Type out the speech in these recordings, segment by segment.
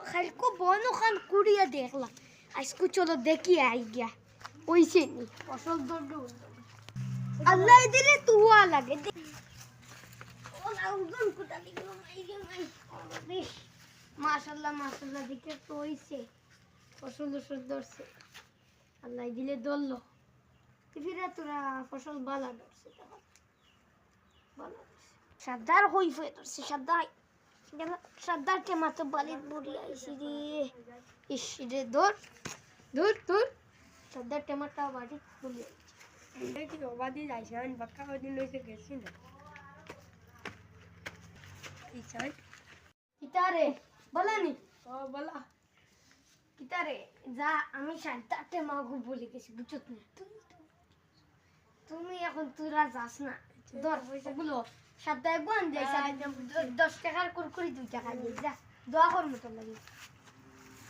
खाल को बोनो खान कुड़िया देख ला इसको चलो देखिए आई गया वैसे नहीं फसल दो अल्लाह इधर तू आ लगे माशाल्लाह माशाल्लाह दिखे तो वैसे फसल सुंदर से अल्लाह दिले दोल्लो फिर তোরা फसल বালা ধরছে বালা সর্দার হই ফে ধরছে সর্দার কে মাথা বালিত বুড়ি আইছি রে ইস রে দূর দূর দূর সর্দার টেমাটা বাড়ি বুড়ি আইছি কি বাদি যাইছে আমি বাক্কা দিন লইতে গেছি না কি চাই কিতারে বলানি ও বলা কিতারে যা আমি সর্দারকে মাগু বলে গেছি বুঝছ না তুমি এখন তোরা যাস না দর পয়সাগুলো সাতটা একবার যাইছা 10 টাকার কুরকুরি 2 টাকা দিয়ে যা দোয়া কর মত লাগি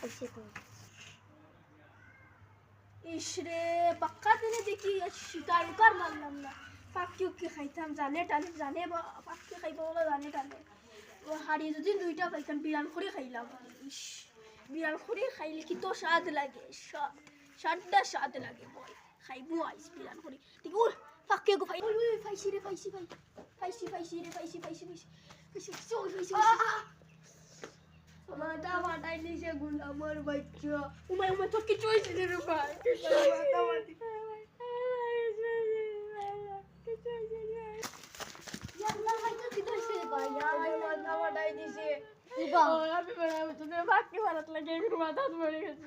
এসে তো ইশরে পাক্কা দিনে দেখি শিকার কর মারলাম না পাক্কিও কি খাইতাম জানে বা পাক্কি খাইবো বলে জানে ও হাড়ি যদি 2টা পাইতাম বিরান করে খাইলাম ইশ বিরান করে খাইলে কি তো স্বাদ লাগে স্বাদ লাগে বল খাইবো আইস বিরান করে ঠিক ও পাক্কি গো ফাই ওই ফাইসি রে ফাইসি মাথা মাথায় নিচে গুলামর বাচ্চা উমাই তো কিছু হয়েছে রে ভাই মাথা মাটি ইয়াল্লাহ ভাই তো কি হইছে ভাই মাথা মাথায় দিছে ইবা আমি বললাম তোদের ফাঁকি মারত লাগে এর মাথা ধরে গেছে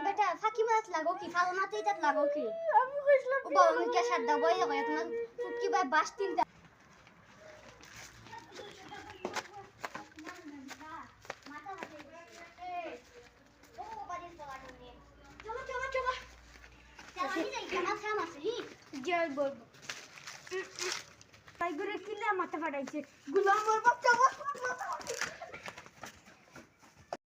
বেটা ফাঁকি মারত লাগো কি ফাল মাথায় তাত লাগো কি আমি কইছিলাম ও বাবা কে সাদা বই লাগো তোমার ফুটকি ভাই বাস তিনটা মাথা ফাটাইছে গুলাম